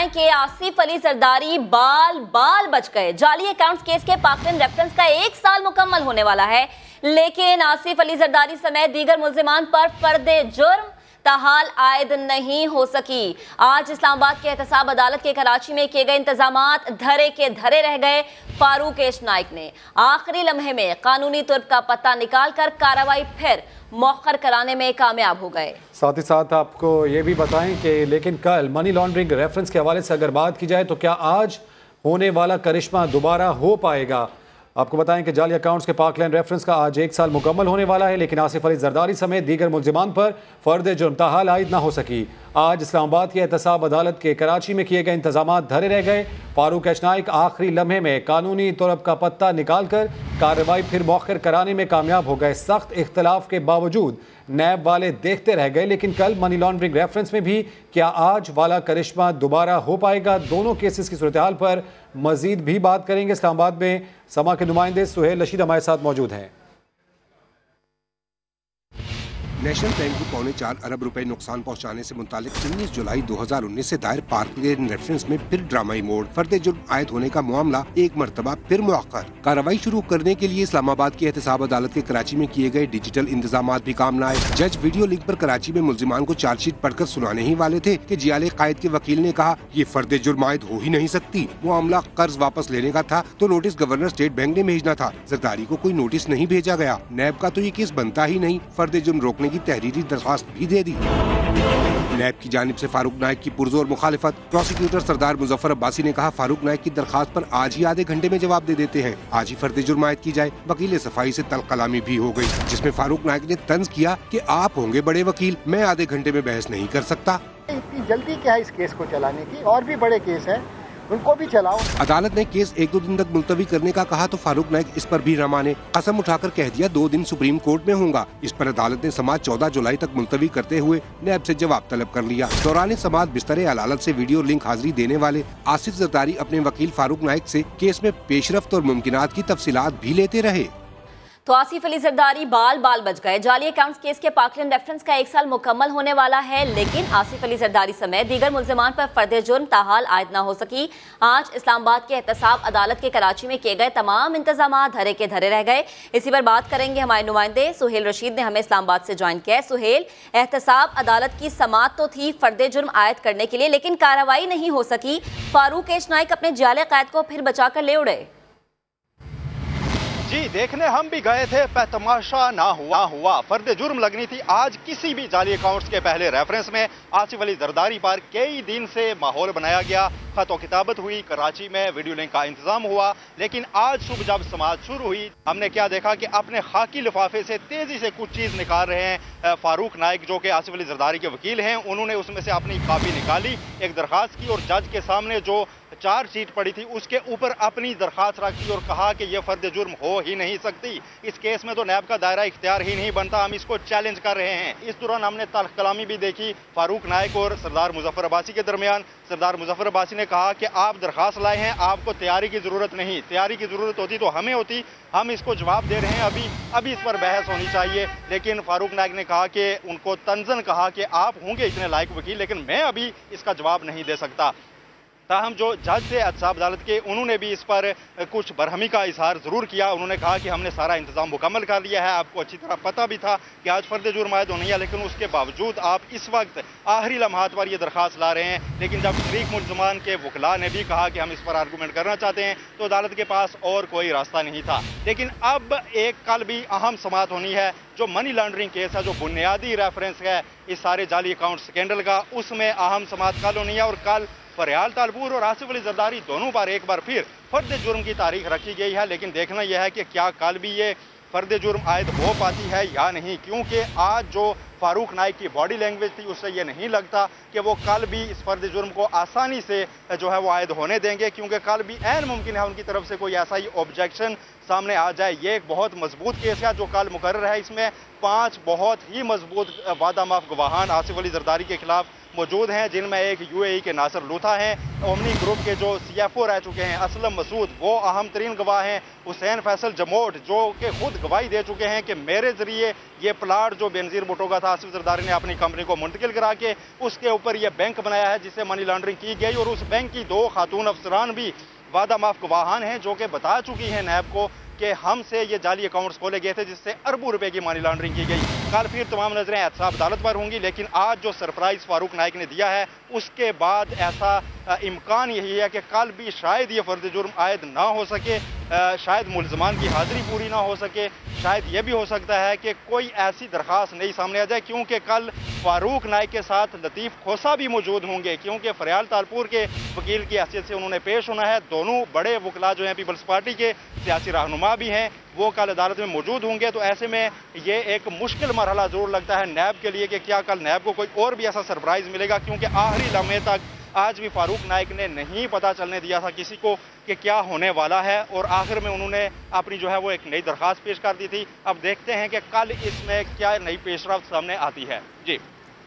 बताएं कि आसिफ अली जरदारी बाल बाल बच गए। जाली अकाउंट्स केस के पाकलैंड रेफरेंस का 1 साल मुकम्मल होने वाला है, लेकिन आसिफ अली जरदारी समेत दीगर मुल्जिमान पर फर्दे जुर्म ताहाल आयद नहीं हो सकी। आज इस्लामाबाद के एहतसाब अदालत के कराची में किए गए इंतजामात धरे के धरे रह गए। फारूक नाइक ने आखिरी लम्हे में कानूनी तुर्क का पत्ता निकाल कर कार्रवाई फिर मौखर कराने में कामयाब हो गए। साथ ही साथ आपको ये भी बताएं कि लेकिन कल मनी लॉन्ड्रिंग रेफरेंस के हवाले से अगर बात की जाए तो क्या आज होने वाला करिश्मा दोबारा हो पाएगा। आपको बताएं कि जाली अकाउंट्स के पाकलैंड रेफरेंस का आज 1 साल मुकम्मल होने वाला है, लेकिन आसिफ अली जरदारी समेत दीगर मुल्जिमान पर फर्द जुर्म ताहाल आयद ना हो सकी। आज इस्लामाबाद की एहतसाब अदालत के कराची में किए गए इंतजामात धरे रह गए। फारूक नाइक आखिरी लम्हे में कानूनी तुर्क का पत्ता निकाल कर कार्रवाई फिर मौखर कराने में कामयाब हो गए। सख्त इख्तलाफ के बावजूद नैब वाले देखते रह गए, लेकिन कल मनी लॉन्ड्रिंग रेफरेंस में भी क्या आज वाला करिश्मा दोबारा हो पाएगा। दोनों केसेस की सूरत हाल पर मजीद भी बात करेंगे। इस्लामाबाद में समा के नुमाइंदे सुहेल रशीद हमारे साथ मौजूद हैं। नेशनल बैंक को 4.25 अरब रुपए नुकसान पहुंचाने से मुतालिक 19 जुलाई 2019 से दायर पाकलैंड रेफरेंस में फिर ड्रामाई मोड़ फर्द जुर्म आयद होने का मामला एक मरतबा फिर मुअक्कर। कार्रवाई शुरू करने के लिए इस्लामाबाद की एहतसाब अदालत के कराची में किए गए डिजिटल इंतजामात भी काम न आए। जज वीडियो लिंक पर कराची में मुल्जिमान को चार्जशीट पढ़कर सुनाने ही वाले थे कि जियाले कायद के वकील ने कहा ये फर्द जुर्म आयद हो ही नहीं सकती। मामला कर्ज वापस लेने का था तो नोटिस गवर्नर स्टेट बैंक ने भेजना था। जरदारी को कोई नोटिस नहीं भेजा गया। नैब का तो ये केस बनता ही नहीं। फर्द जुर्म रोकने की तहरीरी दरख्वास्त भी दे दी। नैब की जानिब से फारूक नाइक की पुरजोर मुखालिफत। प्रोसिक्यूटर सरदार मुजफ्फर अब्बासी ने कहा फारूक नाइक की दरख्वास्त पर आज ही आधे घंटे में जवाब दे देते हैं, आज ही फर्द जुर्म आयद की जाए। वकील सफाई से तल्ख कलामी भी हो गई, जिसमें फारूक नाइक ने तंज किया कि आप होंगे बड़े वकील, मैं आधे घंटे में बहस नहीं कर सकता। इतनी जल्दी क्या है इस केस को चलाने की, और भी बड़े केस है उनको भी चलाओ। अदालत ने केस 1-2 दिन तक मुलतवी करने का कहा तो फारूक नाइक इस पर भी न माने। कसम उठाकर कह दिया 2 दिन सुप्रीम कोर्ट में होगा। इस पर अदालत ने समाअत 14 जुलाई तक मुलतवी करते हुए नैब से जवाब तलब कर लिया। दौरान समाअत बिस्तरे अदालत से वीडियो लिंक हाजिरी देने वाले आसिफ जरदारी अपने वकील फारूक नाइक से केस में पेशरफ्त और मुमकिनात की तफसीलात भी लेते रहे। तो आसिफ अली जरदारी बाल बाल बच गए। जाली अकाउंट्स केस के पाकलैंड रेफरेंस का 1 साल मुकम्मल होने वाला है, लेकिन आसिफ अली जरदारी समेत दीगर मुल्जिमान पर फर्द जुर्म ताहाल आयद ना हो सकी। आज इस्लामाबाद के एहतसाब अदालत के कराची में किए गए तमाम इंतजामात धरे के धरे रह गए। इसी पर बात करेंगे हमारे नुमाइंदे सुहेल रशीद ने हमें इस्लामाबाद से ज्वाइन किया है। सुहेल, एहतसाब अदालत की समाअत तो थी फर्द जुर्म आयद करने के लिए, लेकिन कार्रवाई नहीं हो सकी। फारूक नाइक अपने जाले कैद को फिर बचाकर ले उड़े। जी देखने हम भी गए थे, पर तमाशा ना हुआ। फर्द जुर्म लगनी थी आज किसी भी जाली अकाउंट्स के पहले रेफरेंस में। आसिफ अली जरदारी पर कई दिन से माहौल बनाया गया, खतो किताबत हुई, कराची में वीडियो लिंक का इंतजाम हुआ, लेकिन आज सुबह जब समाअत शुरू हुई हमने क्या देखा कि अपने खाकी लिफाफे से तेजी से कुछ चीज निकाल रहे हैं फारूक नाइक, जो कि आसिफ अली जरदारी के वकील हैं। उन्होंने उसमें से अपनी कापी निकाली, एक दरखास्त की, और जज के सामने जो चार्जशीट पड़ी थी उसके ऊपर अपनी दरखास्त रखी और कहा कि यह फर्द जुर्म हो ही नहीं सकती। इस केस में तो नैब का दायरा इख्तियार ही नहीं बनता, हम इसको चैलेंज कर रहे हैं। इस दौरान हमने तल्ख कलामी भी देखी फारूक नाइक और सरदार मुजफ्फर अब्बासी के दरमियान। सरदार मुजफ्फर अब्बासी ने कहा कि आप दरखास्त लाए हैं, आपको तैयारी की जरूरत नहीं, तैयारी की जरूरत होती तो हमें होती, हम इसको जवाब दे रहे हैं, अभी इस पर बहस होनी चाहिए। लेकिन फारूक नाइक ने कहा कि उनको तंजन कहा कि आप होंगे इतने लायक वकील, लेकिन मैं अभी इसका जवाब नहीं दे सकता। ताहम जो जज थे एहतसाब अदालत के, उन्होंने भी इस पर कुछ बरहमी का इजहार जरूर किया। उन्होंने कहा कि हमने सारा इंतजाम मुकम्मल कर लिया है, आपको अच्छी तरह पता भी था कि आज फर्द जुर्म आयद होनी है, लेकिन उसके बावजूद आप इस वक्त आखिरी लम्हात पर यह दरखास्त ला रहे हैं। लेकिन जब शरीक मुल्ज़िमान के वकला ने भी कहा कि हम इस पर आर्गूमेंट करना चाहते हैं तो अदालत के पास और कोई रास्ता नहीं था। लेकिन अब एक कल भी अहम समाअत होनी है, जो मनी लॉन्ड्रिंग केस है, जो बुनियादी रेफरेंस है इस सारे जाली अकाउंट स्कैंडल का, उसमें अहम समाअत कल होनी है। और कल फरियाल तालपुर और आसिफ अली जरदारी दोनों पर एक बार फिर फर्द जुर्म की तारीख रखी गई है, लेकिन देखना यह है कि क्या कल भी ये फर्द जुर्म आयद हो पाती है या नहीं, क्योंकि आज जो फारूक नाइक की बॉडी लैंग्वेज थी उससे ये नहीं लगता कि वो कल भी इस फर्द जुर्म को आसानी से जो है वो आयद होने देंगे, क्योंकि कल भी ऐन मुमकिन है उनकी तरफ से कोई ऐसा ही ऑब्जेक्शन सामने आ जाए। ये एक बहुत मजबूत केस है जो कल मुकर्रर है, इसमें 5 बहुत ही मजबूत वादा माफ गवाहान आसिफ अली जरदारी के खिलाफ मौजूद हैं, जिनमें एक UAE के नासिर लूथा हैं, ओमनी ग्रुप के जो CFO रह चुके हैं असलम मसूद, वो अहम तरीन गवाह हैं, हुसैन फैसल जमोट जो कि खुद गवाही दे चुके हैं कि मेरे जरिए ये प्लाट जो बेनजीर भुट्टो का था आसिफ जरदारी ने अपनी कंपनी को मुंतकिल करा के उसके ऊपर ये बैंक बनाया है जिससे मनी लॉन्ड्रिंग की गई। और उस बैंक की 2 खातून अफसरान भी वादा माफ गवाहान हैं जो कि बता चुकी हैं नैब को कि हमसे ये जाली अकाउंट्स खोले गए थे जिससे अरबों रुपए की मनी लॉन्ड्रिंग की गई। कल फिर तमाम नजरें एहतसाब अदालत पर होंगी, लेकिन आज जो सरप्राइज फारूक नाइक ने दिया है उसके बाद ऐसा इम्कान यही है कि कल भी शायद ये फर्द जुर्म आयद ना हो सके, शायद मुल्ज़मान की हाजिरी पूरी ना हो सके, शायद ये भी हो सकता है कि कोई ऐसी दरख्वास्त नहीं सामने आ जाए, क्योंकि कल फारूक नाइक के साथ लतीफ़ खोसा भी मौजूद होंगे, क्योंकि फरियाल तालपुर के वकील की हैसियत से उन्होंने पेश होना है। दोनों बड़े वकला जो हैं पीपल्स पार्टी के सियासी रहनुमा भी हैं, वो कल अदालत में मौजूद होंगे। तो ऐसे में ये एक मुश्किल मरहला जरूर लगता है नैब के लिए कि क्या कल नैब को कोई और भी ऐसा सरप्राइज़ मिलेगा, क्योंकि आखिरी लम्हे तक आज भी फारूक नाइक ने नहीं पता चलने दिया था किसी को कि क्या होने वाला है, और आखिर में उन्होंने अपनी जो है वो एक नई दरख्वास्त पेश कर दी थी। अब देखते हैं कि कल इसमें क्या नई पेशरफ्त सामने आती है। जी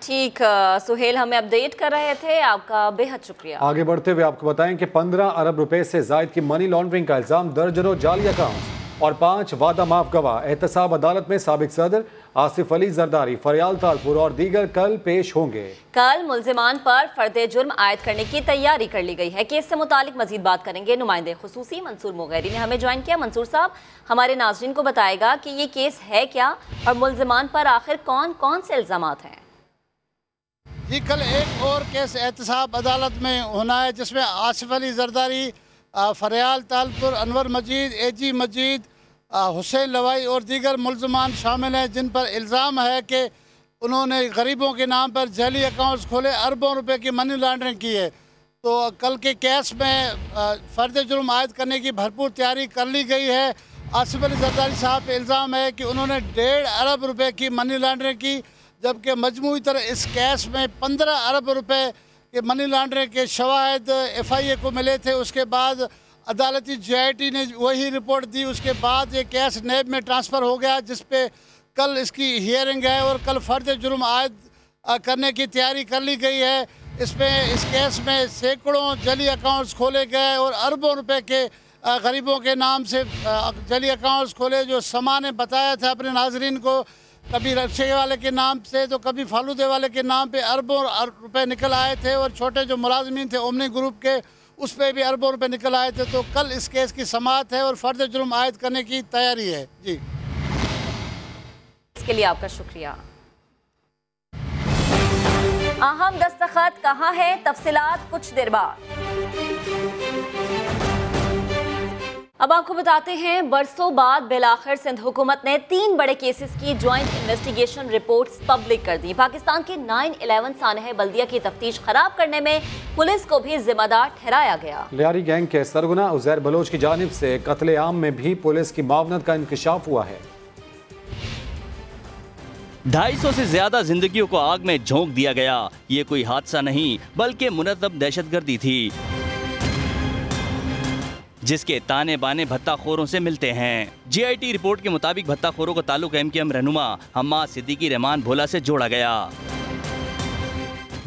ठीक, सुहेल हमें अपडेट कर रहे थे, आपका बेहद शुक्रिया। आगे बढ़ते हुए आपको बताएं कि 15 अरब रुपए से जायद की मनी लॉन्ड्रिंग का इल्जाम, दर्जनों जाली अकाउंट और 5 वादा माफ गवाह एहतसाब अदालत में साबिक सदर आसिफ अली जरदारी, फरियाल तालपुर और दीगर कल पेश होंगे। कल मुल्जिमान पर फर्दे जुर्म आयद करने की तैयारी कर ली गई है। केस से मुतालिक मजीद बात करेंगे नुमाइंदे खुसूसी मंसूर मुगैरी ने हमें ज्वाइन किया। मंसूर साहब, हमारे नाज़रीन को बताएगा कि ये केस है क्या और मुल्जिमान पर आखिर कौन कौन से इल्जामात हैं। जी, कल एक और केस एहतसाब अदालत में होना है जिसमें आसिफ अली जरदारी, फरियाल तालपुर, अनवर मजीद, AG मजीद, हुसैन लवाई और दीगर मुल्ज़मान शामिल हैं, जिन पर इल्ज़ाम है कि उन्होंने गरीबों के नाम पर जाली अकाउंट्स खोले, अरबों रुपए की मनी लॉन्ड्रिंग की है। तो कल के केस में फ़र्द जुर्म आयद करने की भरपूर तैयारी कर ली गई है। आसिफ अली जरदारी साहब पे इल्ज़ाम है कि उन्होंने 1.5 अरब रुपए की मनी लॉन्ड्रिंग की, जबकि मजमूई तरह इस केस में 15 अरब रुपए के मनी लॉन्ड्रिंग के शवाहिद FIA को मिले थे। उसके बाद अदालती JIT ने वही रिपोर्ट दी, उसके बाद ये केस नैब में ट्रांसफ़र हो गया, जिस पे कल इसकी हियरिंग है और कल फ़र्द जुर्म आयद करने की तैयारी कर ली गई है। इसमें इस केस में सैकड़ों जाली अकाउंट्स खोले गए और अरबों रुपए के गरीबों के नाम से जाली अकाउंट्स खोले, जो समा ने बताया था अपने नाजरीन को, कभी रक्शे वाले के नाम से तो कभी फालूदे वाले के नाम पे अरबों रुपए निकल आए थे, और छोटे जो मुलाजमीन थे ओमनी ग्रुप के उस पर भी अरबों रुपए निकल आए थे। तो कल इस केस की समाअत है और फर्द जुर्म आयद करने की तैयारी है। जी, इसके लिए आपका शुक्रिया। अहम दस्तखत कहाँ है, तफसीलात कुछ देर बाद। अब आपको बताते हैं, बरसों बाद बिलाखिर सिंध हुकूमत ने 3 बड़े केसेस की ज्वाइंट इन्वेस्टिगेशन रिपोर्ट्स पब्लिक कर दी। पाकिस्तान के 9/11 सानह बल्दिया की तफ्तीश खराब करने में पुलिस को भी जिम्मेदार ठहराया गया। लियारी गैंग के सरगना उज़ैर बलोच की जानिब से कत्ले आम में भी पुलिस की मावनत का इंकशाफ हुआ है। 250 से ज्यादा जिंदगियों को आग में झोंक दिया गया। ये कोई हादसा नहीं बल्कि मुनज़्ज़म दहशतगर्दी थी, जिसके ताने बाने भत्ताखोरों से मिलते हैं। JIT रिपोर्ट के मुताबिक भत्ताखोरों को ताल्लुक MKM रहनुमा हम्माद सिद्दीकी रहमान भोला से जोड़ा गया।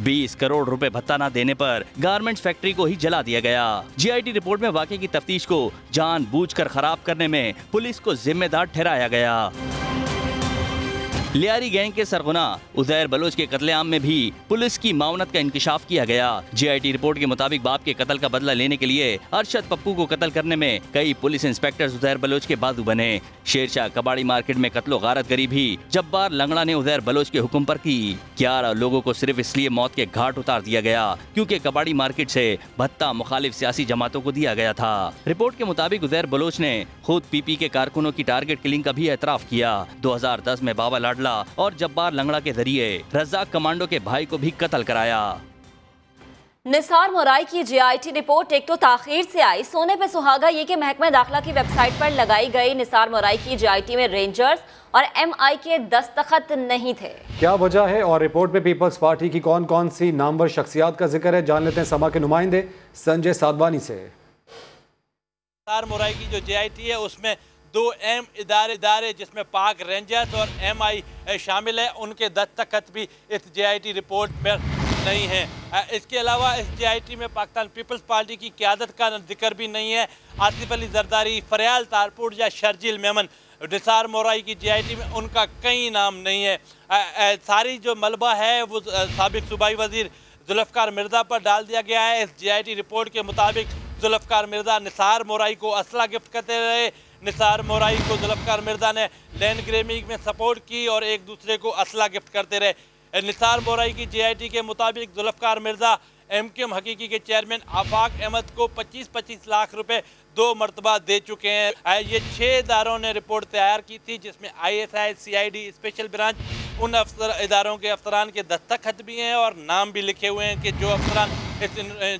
20 करोड़ रुपए भत्ता न देने पर गारमेंट्स फैक्ट्री को ही जला दिया गया। JIT रिपोर्ट में वाकये की तफ्तीश को जानबूझकर खराब करने में पुलिस को जिम्मेदार ठहराया गया। लियारी गैंग के सरगना उज़ैर बलोच के कत्लेआम में भी पुलिस की मावनत का इंकशाफ किया गया। JIT रिपोर्ट के मुताबिक बाप के कत्ल का बदला लेने के लिए अरशद पप्पू को कत्ल करने में कई पुलिस इंस्पेक्टर्स उज़ैर बलोच के बाजू बने। शेरशाह कबाड़ी मार्केट में कत्लो गारतगरी भी जब्बार लंगड़ा ने उज़ैर बलोच के हुक्म पर की। 11 लोगों को सिर्फ इसलिए मौत के घाट उतार दिया गया क्योंकि कबाड़ी मार्केट से भत्ता मुखालिफ सियासी जमातों को दिया गया था। रिपोर्ट के मुताबिक उज़ैर बलोच ने खुद PP के कारकुनों की टारगेट किलिंग का भी एतराफ किया। 2010 में बाबा लाडला और जब्बार लंगड़ा के जरिए रज़ाक कमांडो के भाई को भी कत्ल कराया। निसार मोराई की JIT रिपोर्ट एक तो ताखीर से आई। सोने पे सुहागा ये कि महकमा दाखिला की वेबसाइट पर लगाई गई निसार मोराई की JIT में रेंजर्स और MI के दस्तखत नहीं थे। क्या वजह है और रिपोर्ट में पीपल्स पार्टी की कौन कौन सी नामवर शख्सियात का जिक्र है, जान लेते हैं समा के नुमाइंदे संजय साधवानी से। निसार मोराई की जो JIT है उसमें 2 अहम इदारे जिसमें पाक रेंजर्स और MI शामिल है, उनके दस्तखत भी इस JIT रिपोर्ट में नहीं है। इसके अलावा इस JIT में पाकिस्तान पीपल्स पार्टी की क़यादत का जिक्र भी नहीं है। आसिफ अली जरदारी, फरियाल तारपुर या शर्जील मेमन, निसार मोराई की JIT में उनका कहीं नाम नहीं है। सारी जो मलबा है वो साबिक सूबाई वजीर जुल्फ़िकार मिर्ज़ा पर डाल दिया गया है। इस JIT रिपोर्ट के मुताबिक जुल्फ़िकार मिर्ज़ा निसार मोराई को असला गिफ्ट करते रहे। निसार मोराई को जुल्फ़िकार मिर्ज़ा ने लैंड ग्रैबिंग में सपोर्ट की और एक दूसरे को असला गिफ्ट करते रहे। निसार मोराई की JIT के मुताबिक जुल्फ़िकार मिर्ज़ा MQM हकीकी के चेयरमैन आफाक अहमद को 25-25 लाख रुपए 2 मरतबा दे चुके हैं। ये 6 इदारों ने रिपोर्ट तैयार की थी, जिसमें ISI, CID, स्पेशल ब्रांच, उन इदारों के अफसरान के दस्तखत भी हैं और नाम भी लिखे हुए हैं कि जो अफसरान इस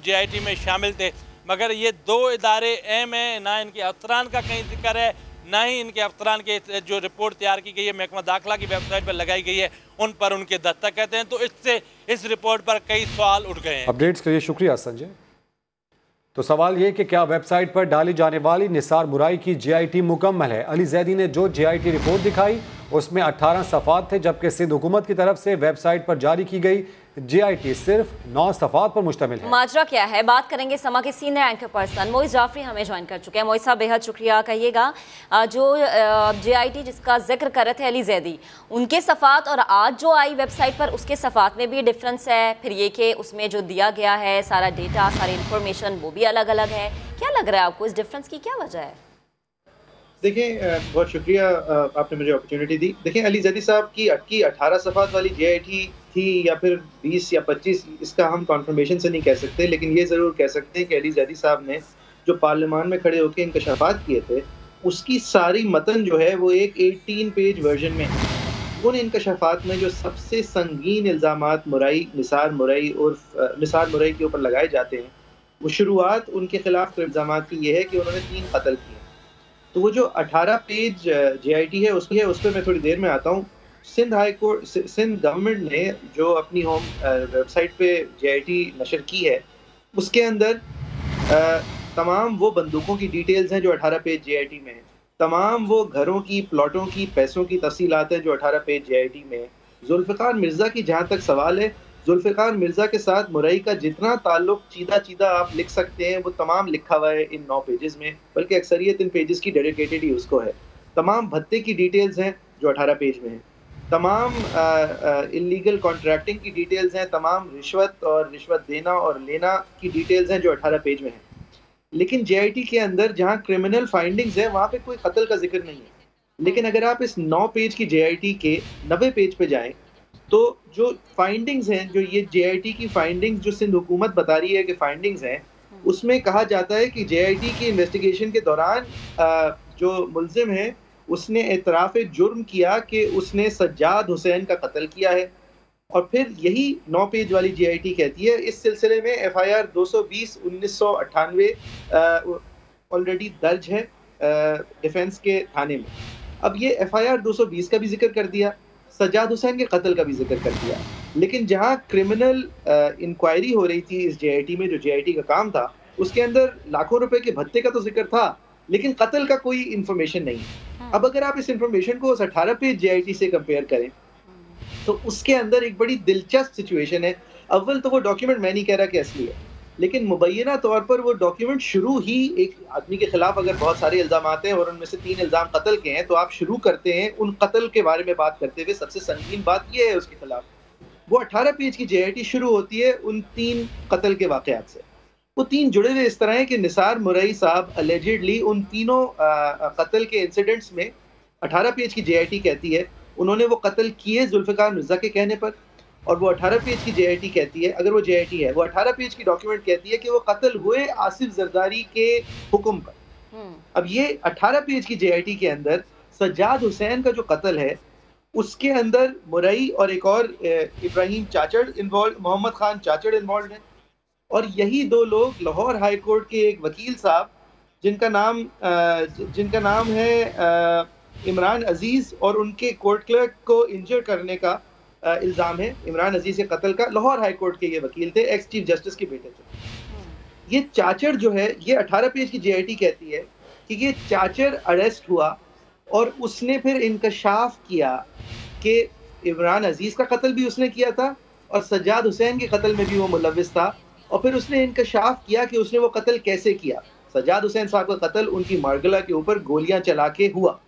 JIT में शामिल थे। मगर ये 2 इदारे अहम हैं, ना इनके अफसरान का कहीं जिक्र है, ना ही इनके अफसरान के जो रिपोर्ट तैयार की गई है महकमा दाखिला की वेबसाइट पर लगाई गई है उन पर उनके दस्तखत हैं। तो इससे इस रिपोर्ट पर कई सवाल उठ गए हैं। अपडेट्स के लिए शुक्रिया संजय। तो सवाल ये कि क्या वेबसाइट पर डाली जाने वाली निसार मुराई की JIT मुकम्मल है? अली जैदी ने जो JIT रिपोर्ट दिखाई उसमें 18 सफ़ात थे, जबकि सिंध हुकूमत की तरफ से वेबसाइट पर जारी की गई JIT सिर्फ 9 सफ़ात पर मुश्तमिल है। माजरा क्या है, बात करेंगे समा के senior anchor person Moeez Jafri हमें ज्वाइन कर चुके हैं। मोइस साहब बेहद शुक्रिया। कहिएगा जो JIT जिसका जिक्र कर रहे थे अली जैदी, उनके सफ़ात और आज जो आई वेबसाइट पर उसके सफ़ात में भी डिफरेंस है। फिर ये कि उसमें जो दिया गया है सारा डेटा, सारी इंफॉर्मेशन वो भी अलग अलग है। क्या लग रहा है आपको, इस डिफरेंस की क्या वजह है? देखिए, बहुत शुक्रिया आपने मुझे अपॉर्चुनिटी दी। देखिए, अली जैदी साहब की 18 सफ़ात वाली JIT थी या फिर 20 या 25, इसका हम कॉन्फर्मेशन से नहीं कह सकते, लेकिन ये ज़रूर कह सकते हैं कि अली जैदी साहब ने जो पार्लियामान में खड़े होकर इंकशाफात किए थे उसकी सारी मतन जो है वो एक 18 पेज वर्जन में है। उन इंकशाफात में जो सबसे संगीन इल्ज़ामात निसार मुराई के ऊपर लगाए जाते हैं, वो शुरुआत उनके खिलाफ इल्ज़ामात की ये है कि उन्होंने 3 कत्ल किए। तो वो जो 18 पेज JIT है उस पर मैं थोड़ी देर में आता हूँ। सिंध गवर्नमेंट ने जो अपनी होम वेबसाइट पे JIT नशर की है उसके अंदर तमाम वो बंदूकों की डिटेल्स हैं जो 18 पेज JIT में है, तमाम वो घरों की, प्लॉटों की, पैसों की तफसीलात हैं जो 18 पेज JIT में है। जुल्फ़िकार मिर्ज़ा की जहाँ तक सवाल है, जुल्फ़िकार मिर्ज़ा के साथ मुरई का जितना ताल्लुक चीदा आप लिख सकते हैं वो तमाम लिखा हुआ है इन 9 पेजेस में, बल्कि अक्सरियत इन पेजेस की डेडिकेटेड ही उसको है। तमाम भत्ते की डिटेल्स हैं जो 18 पेज में है, तमाम इलीगल कॉन्ट्रैक्टिंग की डिटेल्स हैं, तमाम रिश्वत देना और लेना की डिटेल्स हैं जो 18 पेज में है। लेकिन JIT के अंदर जहाँ क्रिमिनल फाइंडिंग्स है वहाँ पे कोई कत्ल का जिक्र नहीं है। लेकिन अगर आप इस 9 पेज की JIT के 90 पेज पे जाएं तो जो फाइंडिंग्स हैं, जो ये JIT की फाइंडिंग्स जो सिंध हुकूमत बता रही है कि फाइंडिंग्स हैं, उसमें कहा जाता है कि JIT की इन्वेस्टिगेशन के दौरान जो मुल्जिम है उसने एतराफ़ जुर्म किया कि उसने सज्जाद हुसैन का कत्ल किया है। और फिर यही 9 पेज वाली JIT कहती है इस सिलसिले में FIR 220/1998 ऑलरेडी दर्ज है डिफेंस के थाने में। अब ये FIR 220 का भी जिक्र कर दिया, सज्जाद हुसैन के कत्ल का भी जिक्र कर दिया, लेकिन जहाँ क्रिमिनल इंक्वायरी हो रही थी इस JIT में, जो JIT का काम था, उसके अंदर लाखों रुपए के भत्ते का तो जिक्र था लेकिन कत्ल का कोई इंफॉर्मेशन नहीं। अब अगर आप इस इंफॉर्मेशन को उस 18 पेज JIT से कंपेयर करें तो उसके अंदर एक बड़ी दिलचस्प सिचुएशन है। अव्वल तो वो डॉक्यूमेंट मैं नहीं कह रहा कि असली है, लेकिन मुबैना तौर पर वो डॉक्यूमेंट शुरू ही एक आदमी के खिलाफ अगर बहुत सारे इल्ज़ाम हैं और उनमें से 3 इल्ज़ाम कत्ल के हैं, तो आप शुरू करते हैं उन कत्ल के बारे में बात करते हुए सबसे संगीन बात ये है उसके खिलाफ। वो 18 पेज की JIT शुरू होती है उन 3 कत्ल के वाक़यात से। वो 3 जुड़े हुए इस तरह हैं कि निसार मुरई साहब अलेजिडली उन तीनों कत्ल के इंसिडेंट्स में 18 पेज की JIT कहती है उन्होंने वो कत्ल किए जुल्फ़िकार मिर्ज़ा के कहने पर, और वो 18 पेज की JIT कहती है, अगर वो JIT है, वो 18 पेज की डॉक्यूमेंट कहती है कि वो कत्ल हुए आसिफ जरदारी के हुक्म पर। अब ये 18 पेज की JIT के अंदर सज्जाद हुसैन का जो कत्ल है उसके अंदर मुरई और एक और इब्राहिम चाचड़ इन्वॉल्व, मोहम्मद खान चाचड़ इन्वॉल्व है, और यही 2 लोग लाहौर हाई कोर्ट के एक वकील साहब जिनका नाम है इमरान अजीज, और उनके कोर्ट क्लर्क को इंजर करने का इल्ज़ाम है इमरान अजीज के कत्ल का। लाहौर हाई कोर्ट के ये वकील थे, एक्स चीफ जस्टिस के बेटे थे। ये चाचड़ जो है, ये 18 पेज की JIT कहती है कि ये चाचड़ अरेस्ट हुआ और उसने फिर इंकशाफ किया कि इमरान अजीज का कत्ल भी उसने किया था और सज्जाद हुसैन के कत्ल में भी वो मुलव्विस था, और फिर उसने इंकशाफ किया कि उसने वो कत्ल कैसे किया। सज्जाद हुसैन साहब का कत्ल उनकी मार्गला के ऊपर गोलियां चला के हुआ।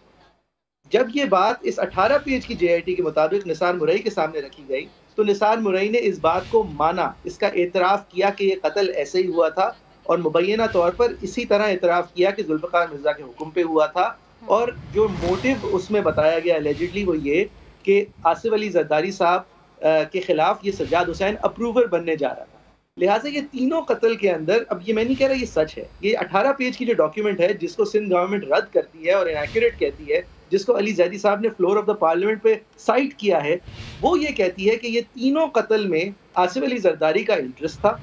जब ये बात इस 18 पेज की JIT के मुताबिक निसार मुरई के सामने रखी गई तो निसार मुरई ने इस बात को माना, इसका एतराफ़ किया कि ये कत्ल ऐसे ही हुआ था, और मुबैना तौर पर इसी तरह एतराफ़ किया कि जुल्फ़िकार मिर्ज़ा के हुक्म पे हुआ था। और जो मोटिव उसमें बताया गया एलिजिडली वो ये कि आसिफ अली जरदारी साहब के खिलाफ ये सज्जाद हुसैन अप्रूवर बनने जा रहा था। लिहाजा ये तीनों कत्ल के अंदर, अब ये मैं नहीं कह रहा ये सच है, ये 18 पेज की जो डॉक्यूमेंट है जिसको सिंध गवर्नमेंट रद्द करती है और इनएक्यूरेट कहती है, जिसको अली जैदी साहब ने फ्लोर ऑफ द पार्लियामेंट पे साइट किया है, वो ये कहती है कि ये तीनों कत्ल में आसिफ अली जरदारी का इंटरेस्ट था।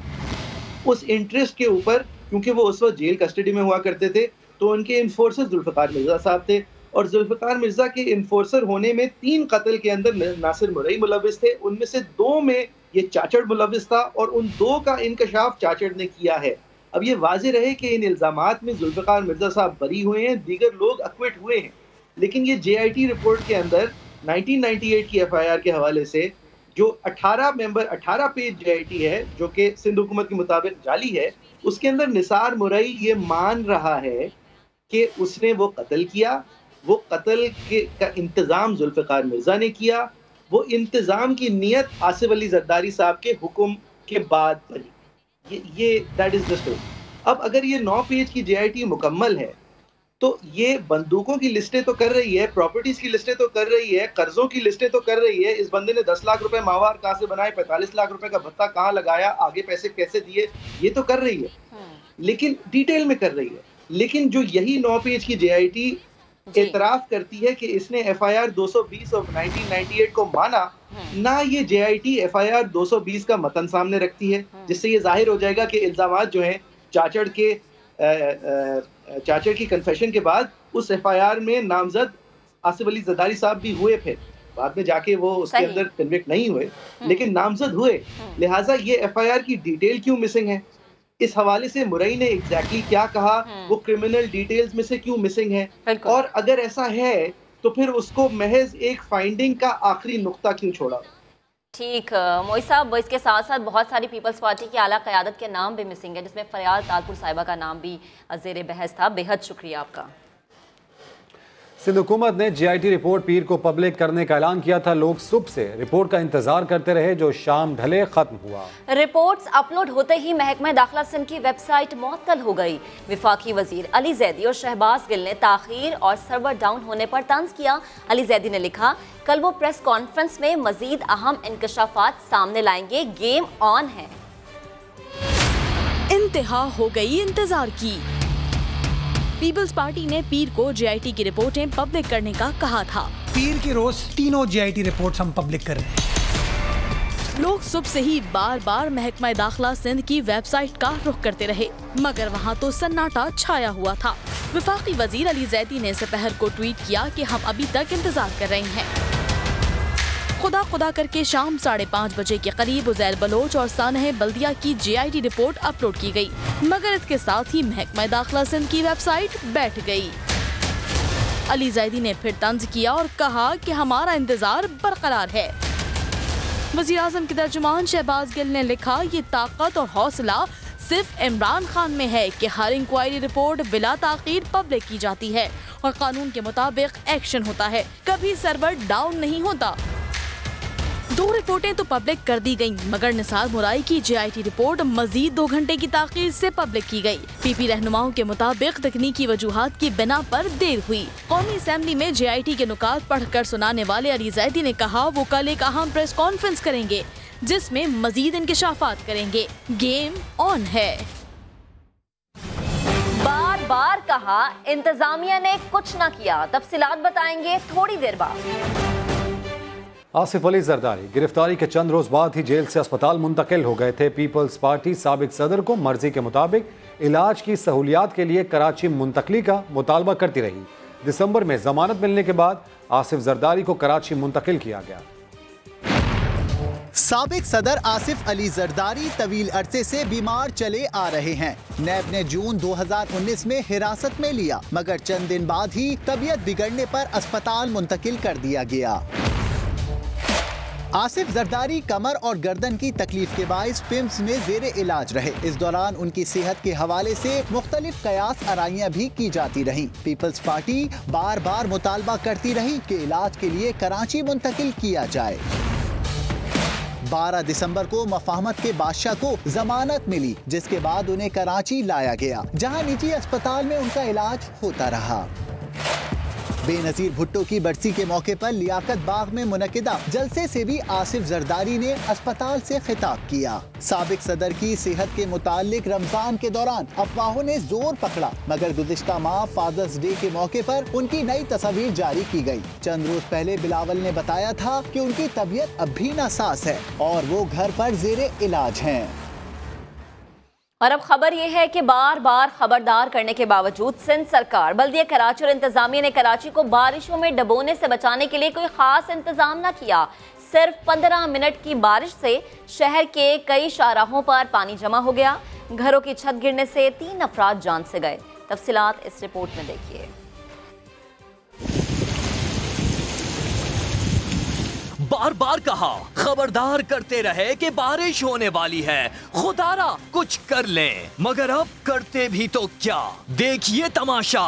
उस इंटरेस्ट के ऊपर, क्योंकि वो उस वक्त जेल कस्टडी में हुआ करते थे, तो उनके इन्फोर्सर जुल्फ़िकार मिर्ज़ा साहब थे, और जुल्फ़िकार मिर्ज़ा के इन्फोर्सर होने में 3 कत्ल के अंदर नासिर मुरई मुलव्विस थे, उनमें से 2 में ये चाचड़ मुलव्विस था, और उन 2 का इंकशाफ चाचड़ ने किया है। अब ये वाज़ेह रहे कि इन इल्ज़ामात में जुल्फ़िकार मिर्ज़ा साहब बरी हुए हैं, दीगर लोग अक्विट हुए हैं, लेकिन ये JIT रिपोर्ट के अंदर 1998 की FIR के हवाले से जो 18 पेज JIT है, जो कि सिंध हुकूमत के मुताबिक जाली है, उसके अंदर निसार मुरई ये मान रहा है कि उसने वो कत्ल किया, वो कत्ल का इंतज़ाम जुल्फ़िकार मिर्ज़ा ने किया, वो इंतज़ाम की नीयत आसिफ अली जरदारी साहब के हुक्म के बाद बनी। ये दैट इज़ द स्टोरी। अब अगर ये 9 पेज की JIT मुकम्मल है तो ये बंदूकों की लिस्टें तो कर रही है, प्रॉपर्टीज की लिस्टें तो कर रही है, कर्जों की लिस्टें तो कर रही है, इस बंदे ने 10 लाख रुपए माहवार कहाँ से बनाए, 45 लाख रुपए का भत्ता कहाँ लगाया, आगे पैसे कैसे दिए, ये तो कर रही है, लेकिन डिटेल में कर रही है। लेकिन जो यही 9 पेज की JIT एतराफ करती है कि इसने FIR 220 ऑफ 1998 को माना, ना ये JIT FIR 220 का मतन सामने रखती है, जिससे ये जाहिर हो जाएगा कि इल्जामात जो हैं चाचड़ की कन्फेशन के बाद उस FIR में नामजद आसिफ अली जरदारी साहब भी हुए, फिर बाद में जाके वो उसके अंदर कन्विक्ट नहीं हुए, लेकिन नामजद हुए। लिहाजा ये FIR की डिटेल क्यों मिसिंग है, इस हवाले से मुरई ने एग्जैक्टली क्या कहा, वो क्रिमिनल डिटेल्स में से क्यों मिसिंग है, और अगर ऐसा है तो फिर उसको महज एक फाइंडिंग का आखिरी नुक्ता क्यों छोड़ा। ठीक मोई साहब, इसके साथ साथ बहुत सारी पीपल्स पार्टी की आला क़यादत के नाम भी मिसिंग है, जिसमें फरियाल तालपुर साहिबा का नाम भी ज़ेर बहस था। बेहद शुक्रिया आपका। सिंध हुकूमत ने JIT रिपोर्ट पीर को पब्लिक करने का ऐलान किया था। लोग सुबह से रिपोर्ट का इंतजार करते रहे, जो शाम ढले खत्म हुआ। रिपोर्ट्स अपलोड होते ही महकमा दाखिला सिंध की वेबसाइट मुअत्तल हो गई। विफाकी वजीर अली जैदी और शहबाज गिल ने ताखीर और सर्वर डाउन होने पर तंज किया। अली जैदी ने लिखा, कल वो प्रेस कॉन्फ्रेंस में मजीद अहम इंकशाफात सामने लाएंगे, गेम ऑन है। इंतहा हो गई इंतजार की। पीपल्स पार्टी ने पीर को JIT की रिपोर्टें पब्लिक करने का कहा था। पीर की रोज 3 JIT रिपोर्ट्स हम पब्लिक कर रहे हैं। लोग सुबह से ही बार बार महकमा दाखिला सिंध की वेबसाइट का रुख करते रहे, मगर वहाँ तो सन्नाटा छाया हुआ था। विफाकी वजीर अली जैदी ने दोपहर को ट्वीट किया कि हम अभी तक इंतजार कर रहे हैं। खुदा करके शाम 5:30 बजे के करीब उज़ैर बलोच और सानह बल्दिया की JIT रिपोर्ट अपलोड की गई, मगर इसके साथ ही महकमा दाखिला सिंध की वेबसाइट बैठ गई। अली जैदी ने फिर तंज किया और कहा कि हमारा इंतजार बरकरार है। वज़ीर आज़म के तर्जुमान शहबाज गिल ने लिखा, ये ताकत और हौसला सिर्फ इमरान खान में है कि हर इंक्वायरी रिपोर्ट बिला ताखीर पब्लिक की जाती है और कानून के मुताबिक एक्शन होता है, कभी सर्वर डाउन नहीं होता। 2 रिपोर्टें तो पब्लिक कर दी गयी, मगर निसार मुरई की JIT रिपोर्ट मजीद 2 घंटे की ताखीर से पब्लिक की गई। PP रहनुमाओं के मुताबिक तकनीकी वजूहात की बिना पर देर हुई। कौमी असेंबली में JIT के नुकात पढ़कर सुनाने वाले अली जैदी ने कहा, वो कल एक अहम प्रेस कॉन्फ्रेंस करेंगे जिसमें मजीद इंकशाफात करेंगे, गेम ऑन है। बार बार कहा, इंतजामिया ने कुछ न किया। तफसीलात बताएंगे थोड़ी देर बाद। आसिफ अली जरदारी गिरफ्तारी के चंद रोज बाद ही जेल से अस्पताल मुंतकिल हो गए थे। पीपल्स पार्टी साबिक सदर को मर्जी के मुताबिक इलाज की सहूलियात के लिए कराची मुंतकली का मुतालबा करती रही। दिसंबर में जमानत मिलने के बाद आसिफ जरदारी को कराची मुंतकिल किया गया। साबिक सदर आसिफ अली जरदारी तवील अरसे से बीमार चले आ रहे हैं। नैब ने जून 2019 में हिरासत में लिया, मगर चंद दिन बाद ही तबीयत बिगड़ने पर अस्पताल मुंतकिल कर दिया गया। आसिफ जरदारी कमर और गर्दन की तकलीफ के बाइस पिम्स में जेरे इलाज रहे। इस दौरान उनकी सेहत के हवाले से मुख्तलिफ कयास आराइयां भी की जाती रही। पीपल्स पार्टी बार बार मुतालबा करती रही कि इलाज के लिए कराची मुंतकिल किया जाए। 12 दिसंबर को मफाहमत के बादशाह को जमानत मिली, जिसके बाद उन्हें कराची लाया गया, जहां निजी अस्पताल में उनका इलाज होता रहा। बेनजीर भुट्टो की बरसी के मौके पर लियाकत बाग में मुनकिदा जलसे से भी आसिफ जरदारी ने अस्पताल से खिताब किया। साबिक सदर की सेहत के मुतालिक रमजान के दौरान अफवाहों ने जोर पकड़ा, मगर गुज़िश्ता माह फादर्स डे के मौके पर उनकी नई तस्वीर जारी की गई। चंद रोज पहले बिलावल ने बताया था कि उनकी तबीयत अब भी नासाज है और वो घर पर जेरे इलाज हैं। और अब खबर यह है कि बार बार खबरदार करने के बावजूद सिंध सरकार, बल्दिया कराची और इंतजामिया ने कराची को बारिशों में डबोने से बचाने के लिए कोई खास इंतजाम न किया। सिर्फ 15 मिनट की बारिश से शहर के कई शाहराहों पर पानी जमा हो गया। घरों की छत गिरने से 3 अफराद जान से गए। तफसीलात इस रिपोर्ट में देखिए। बार बार कहा, खबरदार करते रहे कि बारिश होने वाली है, खुदारा कुछ कर लें, मगर अब करते भी तो क्या। देखिए तमाशा।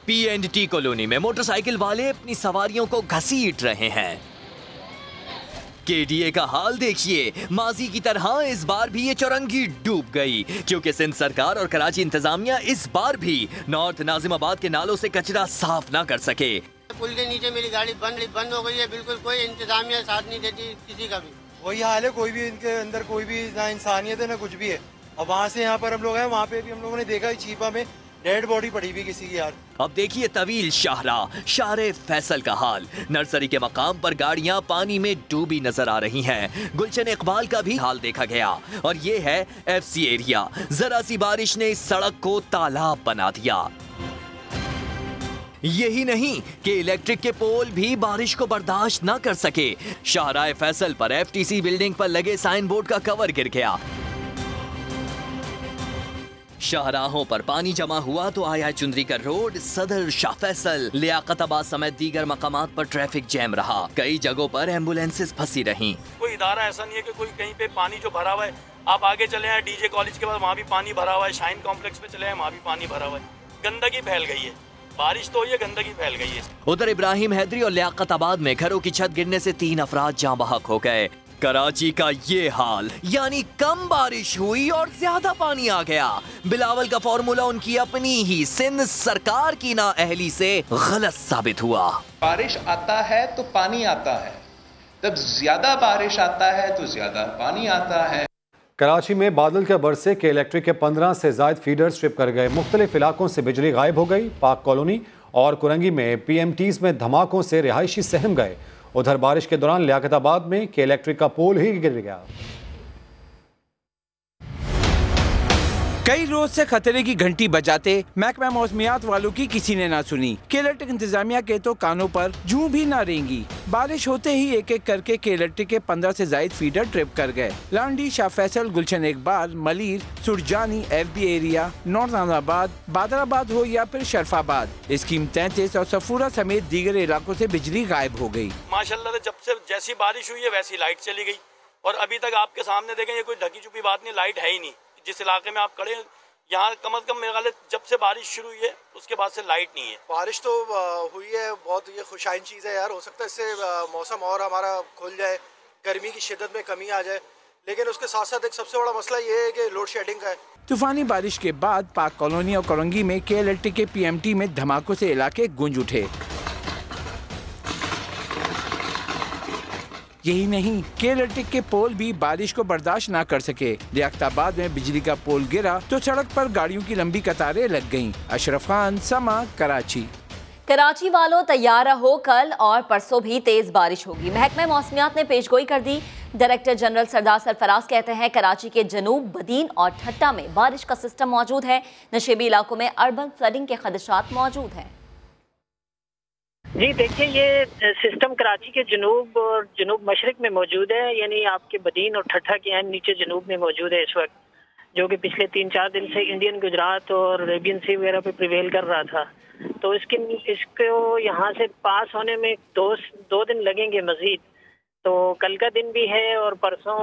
पीएंडटी कॉलोनी में मोटरसाइकिल वाले अपनी सवारियों को घसीट रहे हैं। केडीए का हाल देखिए, माजी की तरह इस बार भी ये चौरंगी डूब गई, क्योंकि सिंध सरकार और कराची इंतजामिया इस बार भी नॉर्थ नाजिमाबाद के नालों से कचरा साफ ना कर सके। पुल के नीचे मेरी गाड़ी बंद हो गई है, बिल्कुल कोई इंतजामिया साथ नहीं देती किसी का भी। वही हाल है, कोई भी इनके अंदर कोई भी ना इंसानियत है ना कुछ भी है। अब वहाँ से यहाँ पर हम लोग हैं, वहाँ पे भी हम लोगों ने देखा चीपा में डेड बॉडी पड़ी हुई किसी की यार। अब देखिए तवील शाहरा, शारे फैसल का हाल। नर्सरी के मकाम पर गाड़ियां पानी में डूबी नजर आ रही हैं। गुलशन इकबाल का भी हाल देखा गया और ये है एफसी एरिया। जरा सी बारिश ने इस सड़क को तालाब बना दिया। यही नहीं कि इलेक्ट्रिक के पोल भी बारिश को बर्दाश्त न कर सके। शाहराए फैसल पर एफटीसी बिल्डिंग पर लगे साइन बोर्ड का कवर गिर गया। शाहराहों पर पानी जमा हुआ तो आया चुंदरीकर रोड, सदर, शाह फैसल, लियाकताबाद समेत दीगर मकामात पर ट्रैफिक जैम रहा। कई जगहों पर एम्बुलेंसेस फंसी रहीं। कोई इदारा ऐसा नहीं है कि कोई कहीं पे पानी जो भरा हुआ है, आप आगे चले हैं डीजे कॉलेज के बाद वहाँ भी पानी भरा हुआ है, शाइन कॉम्प्लेक्स पे चले हैं वहाँ भी पानी भरा हुआ है। गंदगी फैल गई है, बारिश तो ये गंदगी फैल गई है। उधर इब्राहिम हैदरी और लियाकताबाद में घरों की छत गिरने से 3 अफराद जाँ बहक हो गए। कराची का ये हाल, यानी कम बारिश हुई और ज्यादा पानी आ गया। बिलावल का फॉर्मूला उनकी अपनी ही सिंध सरकार की नाअहली से गलत साबित हुआ। बारिश आता है तो पानी आता है, जब ज्यादा बारिश आता है तो ज्यादा पानी आता है। कराची में बादल के बरसे के इलेक्ट्रिक के 15 से ज्यादा फीडर स्ट्रिप कर गए। मुख्तलिफ इलाकों से बिजली गायब हो गई। पाक कॉलोनी और कुरंगी में पीएमटीज में धमाकों से रिहायशी सहम गए। उधर बारिश के दौरान लियाकताबाद में के इलेक्ट्रिक का पोल ही गिर गया। कई रोज से खतरे की घंटी बजाते महकमा मौसमियात वालों की किसी ने ना सुनी। के इलेक्ट्रिक इंतजामिया के तो कानों पर जूं भी ना रेंगी। बारिश होते ही एक एक करके के इलेक्ट्रिक के 15 से ज्यादा फीडर ट्रिप कर गए। Landhi, Shah Faisal, Gulshan Iqbal, Malir, Surjani, FB area, north Nazimabad, Badrabad हो या फिर शरफाबाद, स्कीम 33 और सफूरा समेत दीगर इलाकों से बिजली गायब हो गई। माशाल्लाह से जब से जैसी बारिश हुई है वैसी लाइट चली गई और अभी तक आपके सामने देखें ये कोई ढकी छुपी बात नहीं, लाइट है ही नहीं। जिस इलाके में आप खड़े हैं यहाँ कम से कम मेरे ख्याल जब से बारिश शुरू हुई है उसके बाद से लाइट नहीं है। बारिश तो हुई है, बहुत ये खुशाइन चीज़ है यार। हो सकता है इससे मौसम और हमारा खुल जाए, गर्मी की शिद्दत में कमी आ जाए, लेकिन उसके साथ साथ एक सबसे बड़ा मसला ये है कि लोड शेडिंग का है। तूफानी बारिश के बाद पाक कॉलोनी और कोरंगी में के इलेक्ट्रिक के पीएमटी में धमाकों से इलाके गूंज उठे। यही नहीं, के इलेक्ट्रिक के पोल भी बारिश को बर्दाश्त ना कर सके। लियाकताबाद में बिजली का पोल गिरा तो सड़क पर गाड़ियों की लंबी कतारें लग गईं। अशरफ खान, समा, कराची। कराची वालों तैयार रहो, कल और परसों भी तेज बारिश होगी। महकमा मौसमियात ने पेशगोई कर दी। डायरेक्टर जनरल सरदार सरफराज कहते हैं कराची के जनूब, बदीन और ठट्टा में बारिश का सिस्टम मौजूद है। नशेबी इलाकों में अर्बन फ्लडिंग के खदशात मौजूद हैं। जी देखिए, ये सिस्टम कराची के जनूब और जनूब मशरक में मौजूद है, यानी आपके बदीन और ठट्ठा के एंड नीचे जनूब में मौजूद है इस वक्त, जो कि पिछले 3-4 दिन से इंडियन गुजरात और अरेबियन सी वगैरह पे प्रिवेल कर रहा था। तो इसको यहाँ से पास होने में दो दिन लगेंगे मजीद। तो कल का दिन भी है और परसों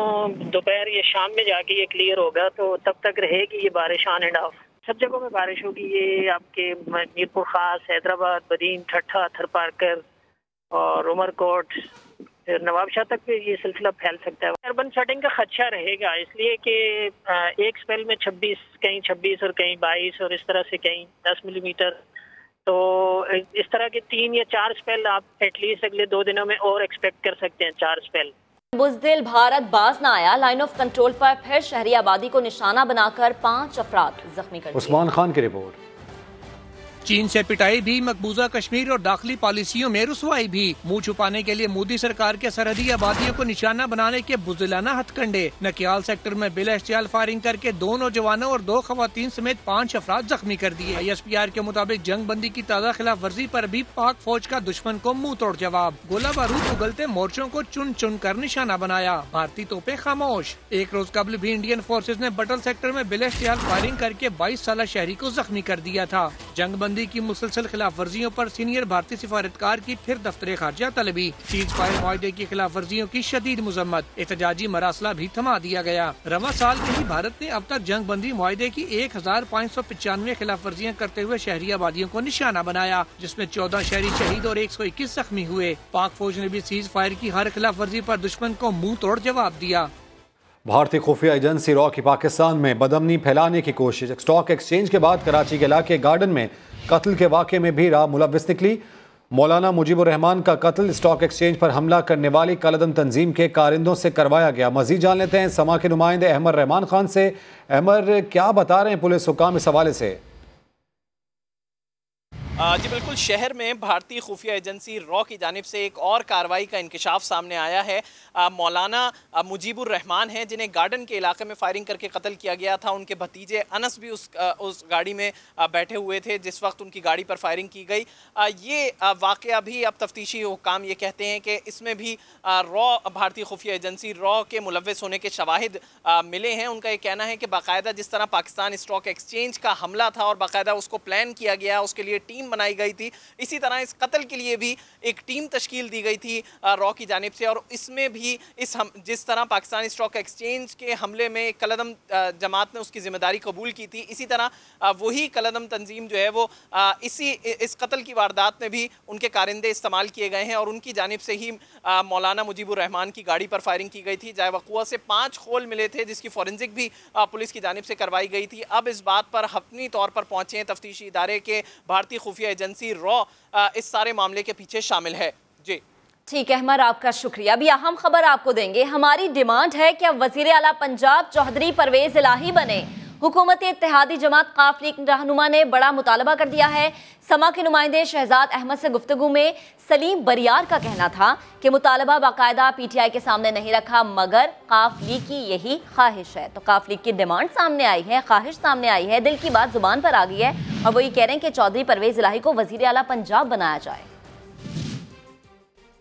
दोपहर या शाम में जाके ये क्लियर होगा, तो तब तक रहेगी ये बारिश ऑन एंड ऑफ। सब जगहों में बारिश होगी। ये आपके मीरपुर खास, हैदराबाद, बदीन, ठट्ठा, थरपारकर और उमरकोट, फिर नवाबशाह तक भी ये सिलसिला फैल सकता है। अर्बन फ्लडिंग का खदशा रहेगा, इसलिए कि एक स्पेल में 26, कहीं 26 और कहीं 22 और इस तरह से कहीं 10 मिलीमीटर, तो इस तरह के 3 या 4 स्पेल आप एटलीस्ट अगले 2 दिनों में और एक्सपेक्ट कर सकते हैं। 4 स्पेल। बुज़दिल भारत बाज न आया, लाइन ऑफ कंट्रोल पर फिर शहरी आबादी को निशाना बनाकर 5 अफराद जख्मी कर दिए। उस्मान खान की रिपोर्ट। चीन से पिटाई भी, मकबूजा कश्मीर और दाखिली पॉलिसियों में रुसवाई भी, मुंह छुपाने के लिए मोदी सरकार के सरहदी आबादियों को निशाना बनाने के बुज़दिलाना हथकंडे। नकियाल सेक्टर में बिलाश्तियाल फायरिंग करके 2 नौजवानों और 2 खवातीन समेत 5 अफराद जख्मी कर दिए। ISPR के मुताबिक जंग बंदी की ताज़ा खिलाफ वर्जी पर भी पाक फौज का दुश्मन को मुंह तोड़ जवाब। गोला बारूद उगलते मोर्चों को चुन चुन कर निशाना बनाया, भारतीय तोपें खामोश। एक रोज कबल भी इंडियन फोर्सेज ने बटल सेक्टर में बिलाश्तियाल फायरिंग करके 22 साला शहरी को जख्मी कर दिया था। जंग बंदी की मुसलसल खिलाफ वर्जियों पर सीनियर भारतीय सिफारतकार की फिर दफ्तर खारजा तलबी। सीज फायर मुआहदे की खिलाफ वर्जियों की शदीद मजम्मत, एहतजाजी मरासला भी थमा दिया गया। रवा साल में ही भारत ने अब तक जंग बंदी मुआहदे की 1595 खिलाफ वर्जियाँ करते हुए शहरी आबादियों को निशाना बनाया, जिसमें 14 शहरी शहीद और 121 जख्मी हुए। पाक फौज ने भी सीज फायर की हर खिलाफ वर्जी पर दुश्मन को मुंह तोड़ जवाब दिया। भारतीय खुफिया एजेंसी रॉ की पाकिस्तान में बदअमनी फैलाने की कोशिश। स्टॉक एक्सचेंज के बाद कराची के इलाके गार्डन में कत्ल के वाक़े में भी रॉ मुलव्विस निकली। मौलाना मुजीबुर रहमान का कत्ल स्टॉक एक्सचेंज पर हमला करने वाली कलअदम तंजीम के कारिंदों से करवाया गया। मजीद जान लेते हैं समा के नुमाइंदे अहमद रहमान खान से। अहमद, क्या बता रहे हैं पुलिस हुकाम इस हवाले से? जी बिल्कुल, शहर में भारतीय खुफिया एजेंसी रॉ की जानिब से एक और कार्रवाई का इंकशाफ सामने आया है। मौलाना मुजीबुर रहमान हैं, जिन्हें गार्डन के इलाके में फायरिंग करके कत्ल किया गया था। उनके भतीजे अनस भी उस गाड़ी में बैठे हुए थे जिस वक्त उनकी गाड़ी पर फायरिंग की गई। ये वाक़या भी अब तफ्तीशी हुकाम ये कहते हैं कि इसमें भी रॉ भारतीय खुफिया एजेंसी रॉ के मुलव्विस होने के शवाहिद मिले हैं। उनका ये कहना है कि बाकायदा जिस तरह पाकिस्तान स्टॉक एक्सचेंज का हमला था और बाकायदा उसको प्लान किया गया, उसके लिए टीम बनाई गई थी, इसी तरह इस कत्ल के लिए भी एक टीम तश्कील दी गई थी रॉ की जानिब से। और इसमें भी जिस तरह पाकिस्तान स्टॉक एक्सचेंज के हमले में कलअदम जमात ने उसकी जिम्मेदारी कबूल की थी, इसी तरह वही कलअदम तंजीम जो है वो इस कत्ल की वारदात में भी उनके कारिंदे इस्तेमाल किए गए हैं और उनकी जानिब से ही मौलाना मुजीबुर रहमान की गाड़ी पर फायरिंग की गई थी। जाए वक़ुआ से 5 खोल मिले थे जिसकी फॉरेंसिक भी पुलिस की जानिब से करवाई गई थी। अब इस बात पर हतमी तौर पर पहुंचे हैं तफ्तीशी इदारे के भारतीय खुफिया एजेंसी रॉ इस सारे मामले के पीछे शामिल है। जी ठीक है अहमद, आपका शुक्रिया। अभी अहम खबर आपको देंगे। हमारी डिमांड है कि वज़ीर आला पंजाब चौधरी परवेज इलाही बने। हुकूमत इत्तेहादी जमात काफ लीग रहनुमा ने बड़ा मुतालबा कर दिया है। समा के नुमाइंदे शहजाद अहमद से गुफ्तगू में सलीम बरियार का कहना था कि मुतालबा बाकायदा PTI के सामने नहीं रखा, मगर काफ लीग की यही ख्वाहिश है। तो काफ लीग की डिमांड सामने आई है, ख्वाहिश सामने आई है, दिल की बात जुबान पर आ गई है और वो ये कह रहे हैं कि चौधरी परवेज इलाही को वज़ीर आला पंजाब बनाया जाए।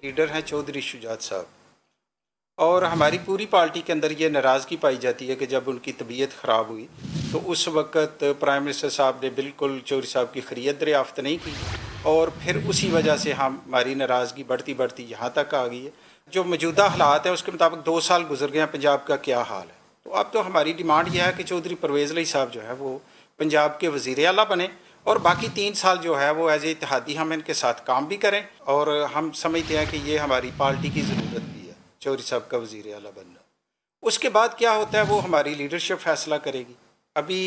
लीडर हैं चौधरी शुजात साहब और हमारी पूरी पार्टी के अंदर ये नाराज़गी पाई जाती है कि जब उनकी तबीयत ख़राब हुई तो उस वक़्त प्राइम मिनिस्टर साहब ने बिल्कुल चौधरी साहब की खैरियत दरियाफ़्त नहीं की और फिर उसी वजह से हमारी नाराज़गी बढ़ती बढ़ती यहाँ तक आ गई है। जो मौजूदा हालात है उसके मुताबिक 2 साल गुजर गए हैं, पंजाब का क्या हाल है। तो अब तो हमारी डिमांड यह है कि चौधरी परवेज़ इलाही साहब जो है वो पंजाब के वज़ीर आला बने और बाकी 3 साल जो है वो एज ए इत्तेहादी हम इनके साथ काम भी करें और हम समझते हैं कि ये हमारी पार्टी की ज़रूरत भी है चौधरी साहब का वज़ीर आला बनना। उसके बाद क्या होता है वो हमारी लीडरशिप फैसला करेगी। अभी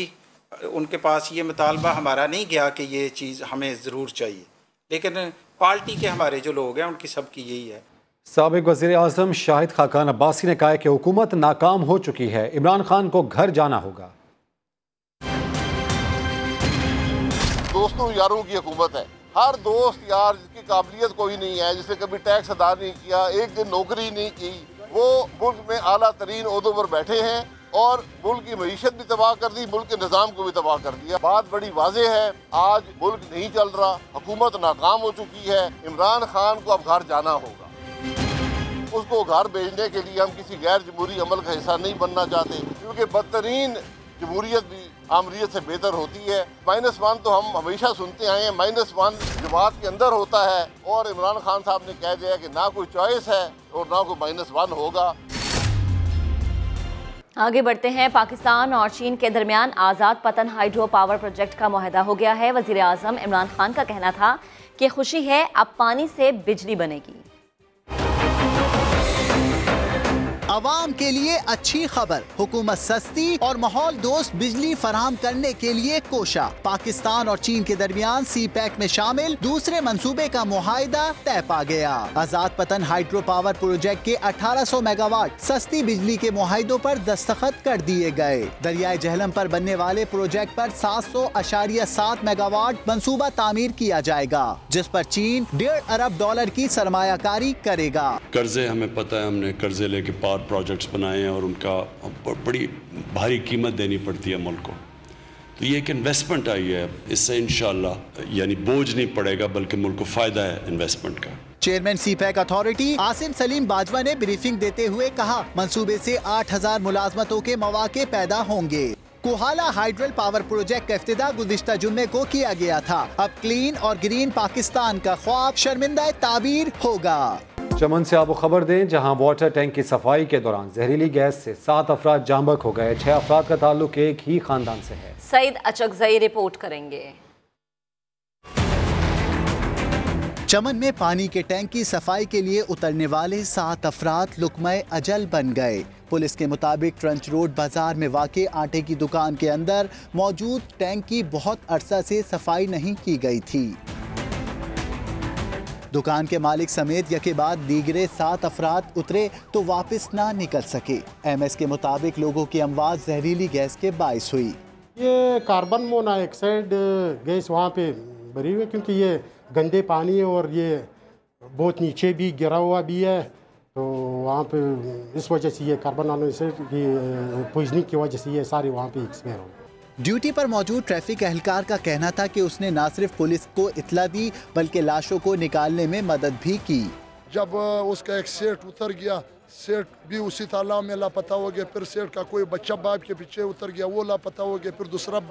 उनके पास ये मुतालबा हमारा नहीं गया कि ये चीज़ हमें ज़रूर चाहिए, लेकिन पार्टी के हमारे जो लोग हैं उनकी सबकी यही है। साबिक वज़ीर आज़म शाहिद खाकान अब्बासी ने कहा है कि हुकूमत नाकाम हो चुकी है, इमरान खान को घर जाना होगा। दोस्तों यारों की हुकूमत है, हर दोस्त यार जिसकी काबिलियत कोई नहीं है, जिसने कभी टैक्स अदा नहीं किया, एक दिन नौकरी नहीं की, वो मुल्क में आला तरीन ओहदों पर बैठे हैं और मुल्क की मईशत भी तबाह कर दी, मुल्क के निज़ाम को भी तबाह कर दिया। बात बड़ी वाज़ेह है, आज मुल्क नहीं चल रहा, हुकूमत नाकाम हो चुकी है, इमरान खान को अब घर जाना होगा। उसको घर भेजने के लिए हम किसी गैर जमहूरी अमल का हिस्सा नहीं बनना चाहते, क्योंकि बदतरीन जमहूरियत भी आमरीत से बेहतर होती है। -1 तो हम हमेशा सुनते आए हैं, -1 जमात के अंदर होता है और इमरान खान साहब ने कह दिया कि ना कोई चॉइस है और ना कोई -1 होगा। आगे बढ़ते हैं। पाकिस्तान और चीन के दरमियान आज़ाद पतन हाइड्रो पावर प्रोजेक्ट का मुआहदा हो गया है। वज़ीर आज़म इमरान खान का कहना था कि खुशी है, अब पानी से बिजली बनेगी। अवाम के लिए अच्छी खबर, हुकूमत सस्ती और माहौल दोस्त बिजली फराहम करने के लिए कोशा। पाकिस्तान और चीन के दरमियान CPEC में शामिल दूसरे मंसूबे का मुआहिदा तय पा गया। आजाद पतन हाइड्रो पावर प्रोजेक्ट के 1800 मेगावाट सस्ती बिजली के मुआहिदों पर दस्तखत कर दिए गए। दरियाए जहलम पर बनने वाले प्रोजेक्ट पर 700.7 मेगावाट मंसूबा तामीर किया जाएगा, जिस पर चीन $1.5 अरब की सरमायाकारी करेगा। कर्जे हमें पता है, हमने कर्जे लेके पावर प्रोजेक्ट्स बनाए हैं और उनका बड़ी भारी कीमत देनी पड़ती है मुल्क को। तो ये एक इन्वेस्टमेंट आई है, इससे इंशाल्लाह यानी बोझ नहीं पड़ेगा बल्कि मुल्क को फायदा है इन्वेस्टमेंट का। Chairman CPEC authority Asim Salim Bajwa ने ब्रीफिंग देते हुए कहा, मंसूबे से 8000 मुलाजमतों के मौके पैदा होंगे। कोहाला हाइड्रल पावर प्रोजेक्ट का इफ्तिदा गुज़िश्ता जुम्मे को किया गया था। अब क्लीन और ग्रीन पाकिस्तान का ख्वाब शर्मिंदा ताबीर होगा। चमन से आपको खबर दें, जहां वाटर टैंक की सफाई के दौरान जहरीली गैस से 7 अफराद जांबक हो गए। 6 अफराद का ताल्लुक एक ही खानदान से है। सईद अचकजई रिपोर्ट करेंगे। चमन में पानी के टैंक की सफाई के लिए उतरने वाले 7 अफराद लुकमे अजल बन गए। पुलिस के मुताबिक ट्रंच रोड बाजार में वाक़े आटे की दुकान के अंदर मौजूद टैंक की बहुत अरसा से सफाई नहीं की गई थी। दुकान के मालिक समेत यके बाद दीगरे 7 अफराद उतरे तो वापस ना निकल सके। MS के मुताबिक लोगों की अमवात जहरीली गैस के बाइस हुई। ये कार्बन मोनोऑक्साइड गैस वहाँ पे भरी हुई है, क्योंकि ये गंदे पानी और ये बहुत नीचे भी गिरा हुआ भी है, तो वहाँ पे इस वजह से ये कार्बन मोनोऑक्साइड की पॉइजनिंग की वजह से ये सारे वहाँ पे एक्सपायर हो। ड्यूटी पर मौजूद ट्रैफिक एहलकार का कहना था कि उसने न सिर्फ पुलिस को इत्तला दी बल्कि लाशों को निकालने में मदद भी की। जब उसका एक सेठ उतर गया, सेठ भी उसी तालाब में लापता हो गया, फिर सेठ का कोई बच्चा बाप के पीछे उतर गया, वो लापता हो गया, फिर दूसरा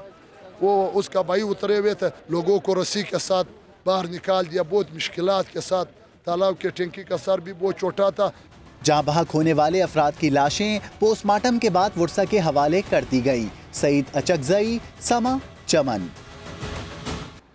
वो उसका भाई उतरे हुए थे, लोगों को रस्सी के साथ बाहर निकाल दिया बहुत मुश्किलात के साथ। तालाब के टंकी का सर भी बहुत छोटा था। जहाँ बहक होने वाले अफराद की लाशें पोस्टमार्टम के बाद वर्सा के हवाले कर दी गई। सईद अचकजई, समा, चमन।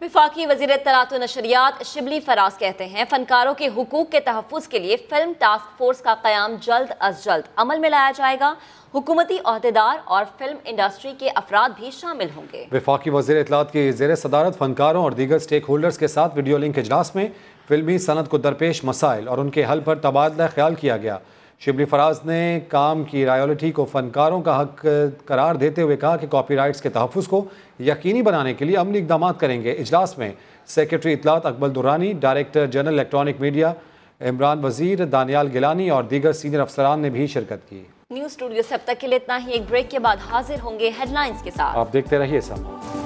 वफाकी वज़ीर इत्तलात व नशरियात शिबली फराज कहते हैं, फनकारों के हुकूक के तहफ़्फ़ुज़ के लिए फिल्म टास्क फोर्स का क़याम जल्द अज जल्द अमल में लाया जाएगा। हुकूमती अहदेदार और फिल्म इंडस्ट्री के अफराद भी शामिल होंगे। वफाकी वज़ीर इत्तलात की ज़ेर सदारत फनकारों और दीगर स्टेक होल्डर्स के साथ वीडियो लिंक इजलास में फिल्मी सनत को दरपेश मसाइल और उनके हल पर तबादला ख्याल किया गया। शिबली फराज ने काम की रॉयल्टी को फनकारों का हक करार देते हुए कहा कि कॉपीराइट्स के तहफ़्फ़ुज़ को यकीनी बनाने के लिए अमली इक़दाम करेंगे। इजलास में सेक्रेटरी इत्तलात Akbal Durrani, director general electronic media Imran Wazir, Daniyal Gilani और दीगर सीनियर अफसरान ने भी शिरकत की। न्यूज़ स्टूडियो से अब तक के लिए इतना ही। एक ब्रेक के बाद हाजिर होंगे हेडलाइंस के साथ। आप देखते रहिए समा।